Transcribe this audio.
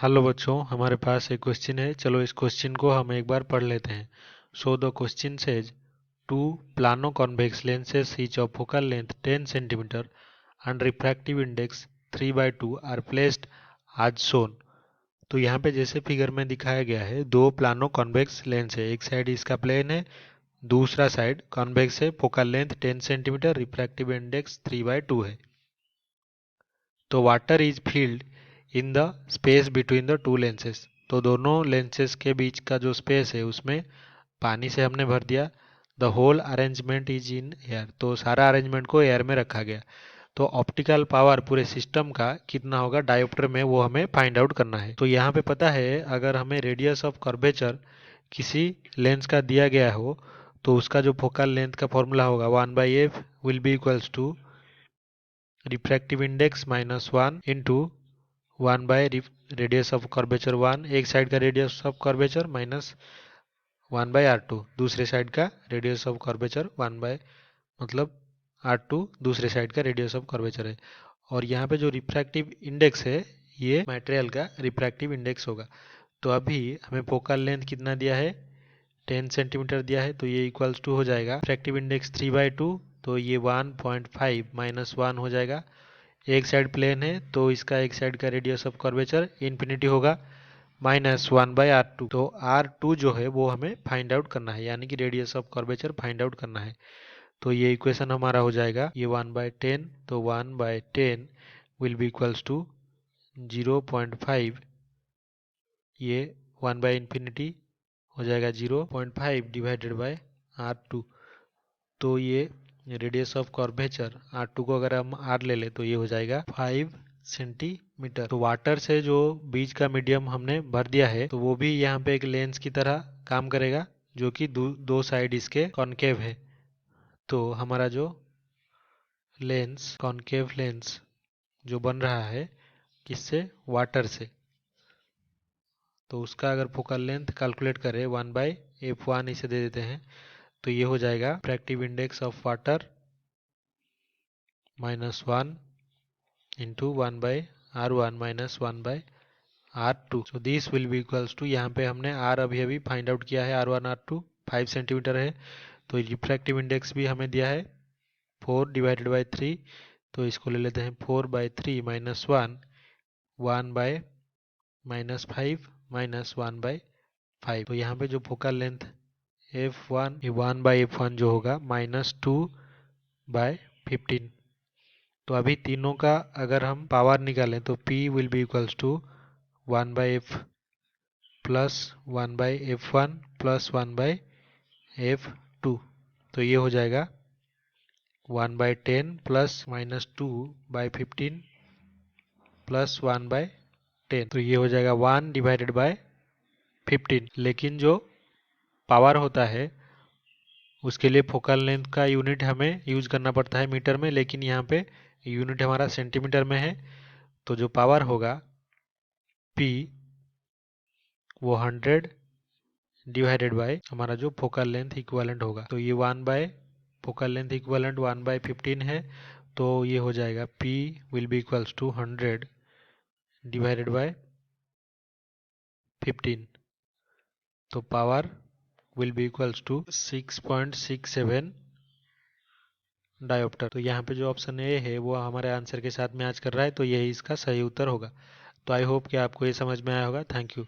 Hello बच्चों, हमारे पास एक क्वेश्चन है। चलो इस क्वेश्चन को हम एक बार पढ़ लेते हैं। So the question says two plano convex lenses each of focal length 10 centimetre and refractive index 3/2 are placed as shown. तो यहाँ पे जैसे फिगर में दिखाया गया है, दो प्लानो कॉन्वेक्स लेंस है। एक साइड इसका प्लेन है, दूसरा साइड कॉन्वेक्स है। Focal length 10 centimetre, refractive index 3/2 है। तो water is field in the space between the two lenses. तो दोनों लेंसेज के बीच का जो स्पेस है उसमें पानी से हमने भर दिया। The whole arrangement is in air. तो सारा अरेंजमेंट को एयर में रखा गया। तो ऑप्टिकल पावर पूरे सिस्टम का कितना होगा डायोप्टर में, वो हमें फाइंड आउट करना है। तो यहाँ पे पता है, अगर हमें रेडियस ऑफ कर्वेचर किसी लेंस का दिया गया हो तो उसका जो फोकल लेंथ का फॉर्मूला होगा 1/f will be equals to refractive index -1 into 1 by radius of curvature 1, एक साइड का radius of curvature, minus 1/r2 दूसरे साइड का रेडियस ऑफ कर्वेचर 1 बाय, मतलब r2 दूसरे साइड का रेडियस ऑफ कर्वेचर है। और यहाँ पे जो रिफ्रैक्टिव इंडेक्स है, ये मटेरियल का रिफ्रैक्टिव इंडेक्स होगा। तो अभी हमें फोकल लेंथ कितना दिया है, 10 सेंटीमीटर दिया है। तो ये इक्वल्स टू हो जाएगा रिफ्रैक्टिव इंडेक्स 3/2, तो ये 1.5 -1 हो जाएगा। एक साइड प्लेन है तो इसका एक साइड का रेडियस ऑफ कर्वेचर इन्फिनिटी होगा, -1/r2। तो r2 जो है वो हमें फाइंड आउट करना है, यानी कि radius of curvature find out करना है। तो ये इक्वेशन हमारा हो जाएगा, ये 1/10, तो 1/10 विल बी इक्वल्स टू 0.5, ये 1/इंफिनिटी हो जाएगा 0.5 डिवाइडेड बाय r2। तो ये रेडियस ऑफ कर्वेचर r2 को अगर हम r ले ले तो ये हो जाएगा 5 सेंटीमीटर। तो वाटर से जो बीच का मीडियम हमने भर दिया है, तो वो भी यहाँ पे एक लेंस की तरह काम करेगा, जो कि दो साइड इसके कॉनकेव है। तो हमारा जो लेंस, कॉनकेव लेंस जो बन रहा है किससे, वाटर से, तो उसका अगर फोकल लेंथ कैलकुलेट करें 1/f1 इसे दे देते हैं, तो ये हो जाएगा refractive index of water -1 into 1/r1 -1/r2। So this will be equals to, यहाँ पे हमने r अभी अभी फाइंड आउट किया है, r1 r2 5 सेंटीमीटर है। तो रिफ्रैक्टिव इंडेक्स भी हमें दिया है 4/3, तो इसको ले लेते हैं 4/3 -1, 1/-5 -1/5। तो यहाँ पे जो फोकल लेंथ f1, 1/f1 जो होगा -2/15। तो अभी तीनों का अगर हम पावर निकालें तो P will be equals to 1/f plus 1/f1 plus 1/f2। तो ये हो जाएगा 1/10 प्लस -2/15 प्लस 1/10। तो ये हो जाएगा 1/15। लेकिन जो पावर होता है उसके लिए फोकल लेंथ का यूनिट हमें यूज करना पड़ता है मीटर में, लेकिन यहाँ पे यूनिट हमारा सेंटीमीटर में है। तो जो पावर होगा P, वो 100 डिवाइडेड बाय हमारा जो फोकल लेंथ इक्विवेलेंट होगा। तो ये 1 बाय फोकल लेंथ इक्विवेलेंट 1/15 है, तो ये हो जाएगा P will be equals to 100 divided by 15। तो power will be equals to 6.67 dioptre. तो यहाँ पे जो ऑप्शन ए है वो हमारे आंसर के साथ मैच कर रहा है, तो यही इसका सही उत्तर होगा। तो आई होप कि आपको ये समझ में आया होगा। Thank you.